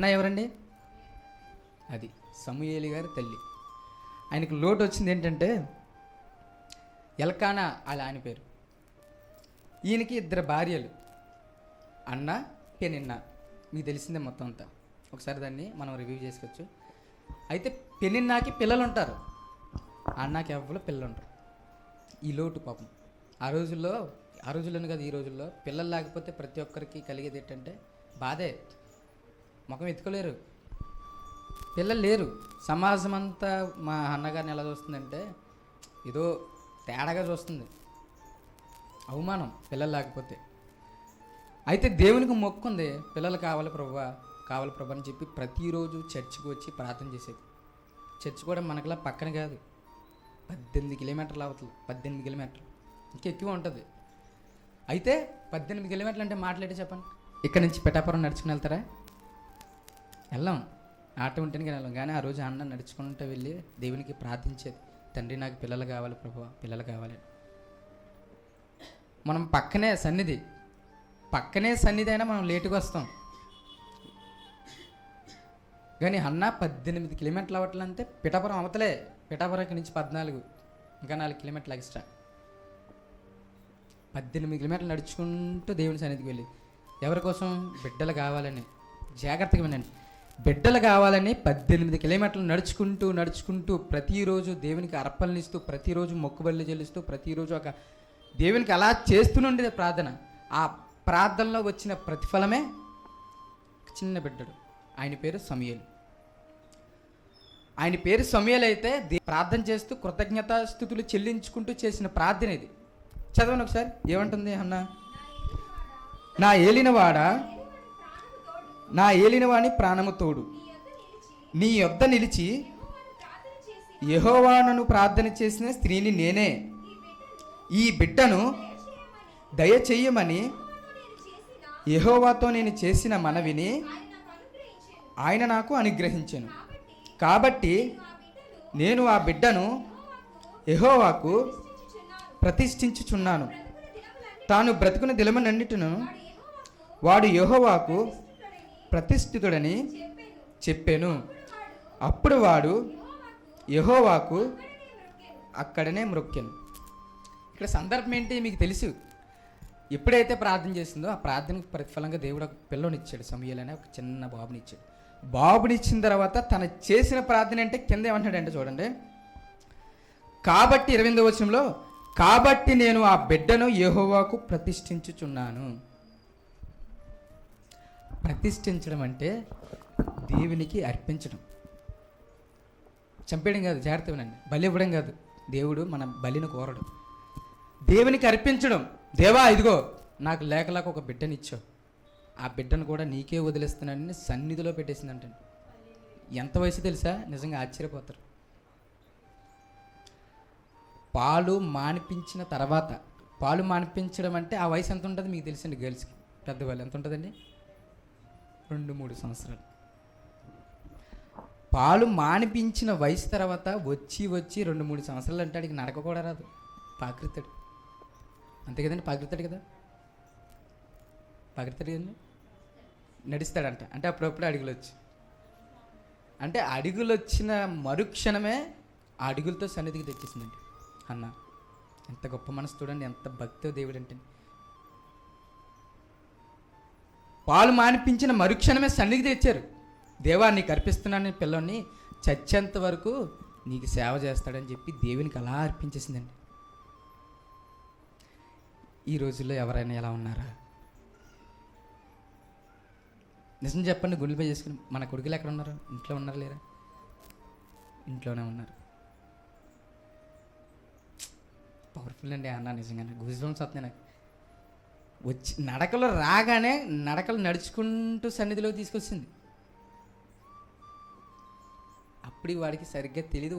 Hannah ఎవరండి? అది సమూయేలు గారి తల్లి. ఆయనకు లోటు వచ్చింది ఏంటంటే, ఎల్కానా అలా ఆయన పేరు. ఈయనకి 2 భార్యలు, అన్న, పెనిన్నా. మీకు తెలిసిందే మొత్తం అంతా. ఒకసారి దాన్ని మనం రివ్యూ చేసుకోవచ్చు. అయితే పెనిన్నాకి పిల్లలు ఉంటారు, అన్నకి ఎవ్వరు పిల్లలు ఉంటారు. ఈ లోటు పాపం ఆ రోజుల్లోనే కాదు, ఈ రోజుల్లో పిల్లలు లేకపోతే ప్రతి ఒక్కరికి కలిగేది ఏంటంటే బాధే. ముఖం ఎత్తుకోలేరు, పిల్లలు లేరు. సమాజం అంతా మా అన్నగారిని ఎలా చూస్తుందంటే ఏదో తేడాగా చూస్తుంది, అవమానం పిల్లలు లేకపోతే. అయితే దేవునికి మొక్కుంది, పిల్లలు కావాలి ప్రభువా, కావాలి ప్రభు అని చెప్పి ప్రతిరోజు చర్చికి వచ్చి ప్రార్థన చేసేది. చర్చ్ కూడా మనకులా పక్కన కాదు, 18 కిలోమీటర్లు అవతల, 18 కిలోమీటర్లు, ఇంకా ఎక్కువ ఉంటుంది. అయితే 18 కిలోమీటర్లు అంటే మాట్లాడి చెప్పండి, ఇక్కడ నుంచి పిఠాపురం నడుచుకుని వెళ్తారా? వెళ్ళాం, ఆట ఉంటేనే వెళ్ళాం. కానీ ఆ రోజు అన్న నడుచుకుంటూ వెళ్ళి దేవునికి ప్రార్థించేది, తండ్రి నాకు పిల్లలు కావాలి ప్రభువా, పిల్లలు కావాలి. మనం పక్కనే సన్నిధి అయినా మనం లేటుగా వస్తాం. కానీ అన్న 18 కిలోమీటర్లు అవ్వట్లంటే పిఠాపురం అవతలే, పిఠాపురం నుంచి 14, ఇంకా 4 కిలోమీటర్లు ఎక్స్ట్రా. 18 కిలోమీటర్లు నడుచుకుంటూ దేవుని సన్నిధికి వెళ్ళి, ఎవరి కోసం? బిడ్డలు కావాలని. జాగ్రత్తగా వినండి, బిడ్డలు కావాలని 18 కిలోమీటర్లు నడుచుకుంటూ ప్రతిరోజు దేవునికి అర్పణలు ఇస్తూ, ప్రతిరోజు మొక్కుబడులు చెల్లిస్తూ, ప్రతిరోజు ఒక దేవునికి అలా చేస్తూనుండేది ప్రార్థన. ఆ ప్రార్థనలో వచ్చిన ప్రతిఫలమే చిన్న బిడ్డడు, ఆయన పేరు సమూయేలు. ఆయన పేరు సమూయేలు అయితే ప్రార్థన చేస్తూ కృతజ్ఞతాస్తుతులు చెల్లించుకుంటూ చేసిన ప్రార్థన ఇది. చదవండి ఒకసారి, ఏమంటుంది అన్న? నా ఏలినవాని ప్రాణము తోడు, నీ యొద్ద నిలిచి యెహోవా నన్ను ప్రార్థన చేసిన స్త్రీని నేనే, ఈ బిడ్డను దయచేయమని యెహోవాతో నేను చేసిన మనవిని ఆయన నాకు అనుగ్రహించెను. కాబట్టి నేను ఆ బిడ్డను యెహోవాకు ప్రతిష్ఠించుచున్నాను. తాను బ్రతుకున్న దినములన్నిటిను వాడు యెహోవాకు ప్రతిష్ఠితుడని చెప్పాను. అప్పుడు వాడు యెహోవాకు అక్కడనే మ్రొక్కెను. ఇక్కడ సందర్భం ఏంటి మీకు తెలుసు. ఎప్పుడైతే ప్రార్థన చేసిందో ఆ ప్రార్థనకు ప్రతిఫలంగా దేవుడు ఒక పిల్లనిచ్చాడు, సమూయేలు అనే ఒక చిన్న బాబునిచ్చాడు. బాబునిచ్చిన తర్వాత తను చేసిన ప్రార్థన అంటే కింద ఏమంటాడంటే చూడండి, కాబట్టి 28వ వచనంలో, కాబట్టి నేను ఆ బిడ్డను యెహోవాకు ప్రతిష్ఠించుచున్నాను. ప్రతిష్ఠించడం అంటే దేవునికి అర్పించడం, చంపేయడం కాదు. జాగ్రత్త వినండి, బలి ఇవ్వడం కాదు. దేవుడు మన బలిని కోరడు, దేవునికి అర్పించడం. దేవా ఇదిగో నాకు లేక ఒక బిడ్డనిచ్చావు, ఆ బిడ్డను కూడా నీకే వదిలేస్తున్నానని సన్నిధిలో పెట్టేసిందంటే ఎంత వయసు తెలుసా? నిజంగా ఆశ్చర్యపోతారు. పాలు మానిపించిన తర్వాత, పాలు మానిపించడం అంటే ఆ వయసు ఎంత ఉంటుంది మీకు తెలుసండి? గర్ల్స్కి పెద్దవాళ్ళు ఎంత ఉంటుందండి? 2-3 సంవత్సరాలు. పాలు మానిపించిన వయసు తర్వాత వచ్చి 2-3 సంవత్సరాలు అంటే అడిగి నడక కూడా రాదు, పాకృతాడు. అంతే కదండి, పాకృతాడు కదా, పాకృతాడు కదండి, నడుస్తాడంట. అంటే అప్పుడప్పుడు అడుగులు వచ్చి, అంటే అడుగులు వచ్చిన మరుక్షణమే ఆ అడుగులతో సన్నిధికి తెచ్చేసిందండి అన్న. ఎంత గొప్ప మనసు చూడండి, ఎంత భక్తో దేవుడు అంటే. పాలు మానిపించిన మరుక్షణమే సన్నిధికి తెచ్చారు. దేవా నీకు అర్పిస్తున్నాను పిల్లని, చచ్చేంత వరకు నీకు సేవ చేస్తాడని చెప్పి దేవునికి అలా అర్పించేసిందండి. ఈ రోజుల్లో ఎవరైనా ఎలా ఉన్నారా? నిజం చెప్పండి, గుండెలపై చేసుకుని మన కొడుకులు ఎక్కడ ఉన్నారు? ఇంట్లో ఉన్నారు లేరా? ఇంట్లోనే ఉన్నారు. పవర్ఫుల్ అండి అన్న, నిజంగానే గూస్ బంప్స్ వస్తున్నాయి నాకు. వచ్చి నడకలు రాగానే నడకలు నడుచుకుంటూ సన్నిధిలో తీసుకొచ్చింది. అప్పుడు వాడికి సరిగ్గా తెలీదు,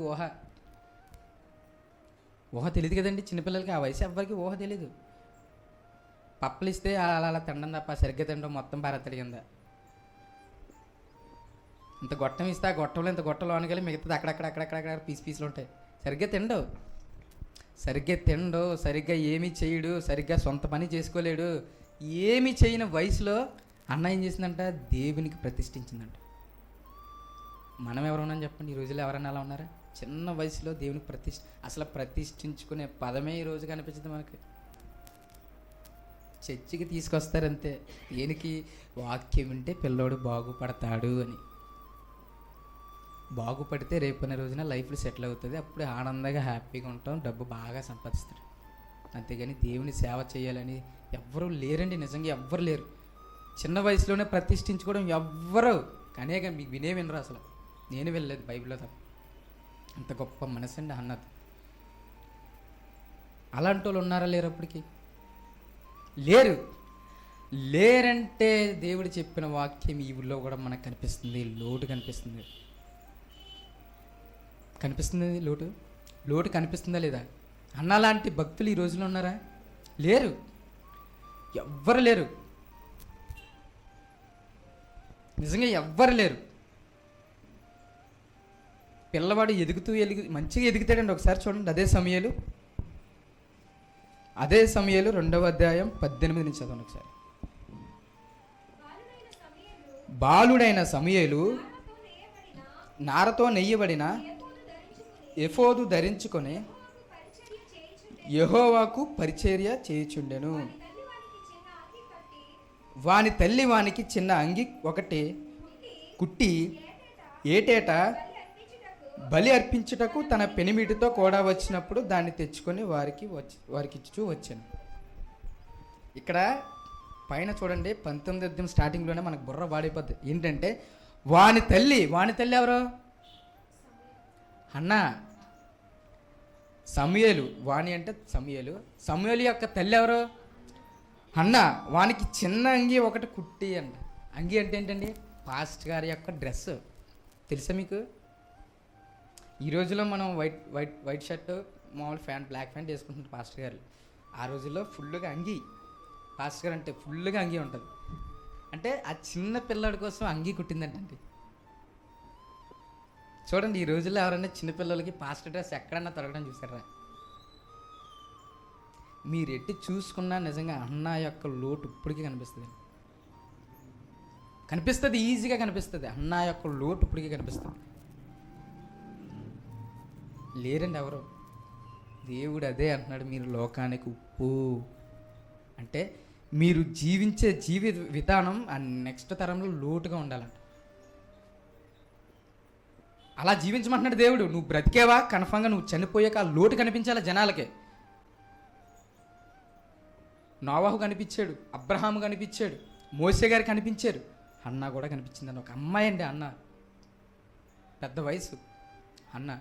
ఊహ తెలియదు కదండి చిన్నపిల్లలకి. ఆ వయసు ఎవ్వరికి ఊహ తెలీదు. పప్పలు ఇస్తే అలా తినడం తప్ప సరిగ్గా తినడం మొత్తం భారతడి కింద. ఇంత గొట్టం ఇస్తే ఆ గొట్టంలో ఇంత గొట్టం లోనికి మిగతాది అక్కడక్కడ పీసులు ఉంటాయి. సరిగ్గా తిండో, సరిగ్గా ఏమీ చేయడు, సరిగ్గా సొంత పని చేసుకోలేడు. ఏమీ చేయని వయసులో అన్న ఏం చేసిందంట? దేవునికి ప్రతిష్ఠించిందంట. మనం ఎవరున్నాం చెప్పండి? ఈ రోజుల్లో ఎవరైనా అలా ఉన్నారా? చిన్న వయసులో దేవుని అసలు ప్రతిష్ఠించుకునే పదమే ఈ రోజు కనిపించదు మనకి. చర్చికి తీసుకొస్తారంతే. దేనికి? వాక్యం వింటే పిల్లోడు బాగుపడతాడు అని. బాగుపడితే రేపన్న రోజున లైఫ్లో సెటిల్ అవుతుంది, అప్పుడు ఆనందంగా హ్యాపీగా ఉంటాం, డబ్బు బాగా సంపాదిస్తాడు. అంతేగాని దేవుని సేవ చేయాలని ఎవ్వరూ లేరండి, నిజంగా ఎవ్వరు లేరు. చిన్న వయసులోనే ప్రతిష్ఠించుకోవడం ఎవ్వరు అనేక మీకు వినరు అసలు. నేను వెళ్ళలేదు బైబిల్లో తప్ప. అంత గొప్ప మనసు అండి అన్నది. అలాంటి వాళ్ళు ఉన్నారా లేరు? అప్పటికి లేరు. లేరంటే దేవుడు చెప్పిన వాక్యం ఈ ఊళ్ళో కూడా మనకు కనిపిస్తుంది. లోటు కనిపిస్తుంది. లోటు కనిపిస్తుందా లేదా? అన్నలాంటి భక్తులు ఈ రోజులో ఉన్నారా? లేరు, ఎవ్వరు లేరు, నిజంగా ఎవ్వరు లేరు. పిల్లవాడు మంచిగా ఎదుగుతాడండి. ఒకసారి చూడండి, అదే సమయాలు 2వ అధ్యాయం 18 నుంచి చదవండి ఒకసారి. బాలుడైన సమూయేలు నారతో నెయ్యబడిన ఎఫోదు ధరించుకొని యెహోవాకు పరిచర్య చేయుచుండెను. వాని తల్లి వానికి చిన్న అంగి ఒకటి కుట్టి ఏటేటా బలి అర్పించుటకు తన పెనిమిటితో కూడా వచ్చినప్పుడు దాన్ని తెచ్చుకొని వారికి ఇచ్చుచూ వచ్చాను. ఇక్కడ పైన చూడండి, 19వ అధ్యాయం స్టార్టింగ్లోనే మనకు బుర్ర వాడిపోద్ది. ఏంటంటే వాని తల్లి ఎవరు? అన్నా. సమూయేలు, వాణి అంటే సమూయేలు యొక్క తల్లి ఎవరు? అన్న. వానికి చిన్న అంగి ఒకటి కుట్టి అంట. అంగి అంటే ఏంటండి? పాస్ట్ గారి యొక్క డ్రెస్. తెలుసా మీకు? ఈ రోజులో మనం వైట్ షర్ట్ మామూలు ప్యాంట్, బ్లాక్ ప్యాంట్ వేసుకుంటున్నారు పాస్టర్ గారు. ఆ రోజుల్లో ఫుల్గా అంగి, పాస్టర్ గారు అంటే ఫుల్గా అంగి ఉంటుంది. అంటే ఆ చిన్న పిల్లడి కోసం అంగి కుట్టిందంటండి. చూడండి, ఈ రోజుల్లో ఎవరైనా చిన్నపిల్లలకి పాస్టర్ డ్రెస్ ఎక్కడన్నా తొలగడం చూసారా? మీరు ఎట్టి చూసుకున్నా నిజంగా అన్న యొక్క లోటు ఇప్పటికీ కనిపిస్తుంది, ఈజీగా కనిపిస్తుంది. అన్న యొక్క లోటు ఇప్పటికీ కనిపిస్తుంది. లేరండి ఎవరు. దేవుడు అదే అంటున్నాడు, మీరు లోకానికి ఉప్పు. అంటే మీరు జీవించే విధానం ఆ నెక్స్ట్ తరంలో లోటుగా ఉండాలంట. అలా జీవించమంటున్నాడు దేవుడు. నువ్వు బ్రతికేవా, కన్ఫామ్గా నువ్వు చనిపోయాక ఆ లోటు కనిపించాలి జనాలకే. నోవాహు కనిపించాడు, అబ్రహాము కనిపించాడు, మోసే గారు కనిపించారు, అన్న కూడా కనిపించిందని. ఒక అమ్మాయి అండి, అన్న పెద్ద వయసు, అన్న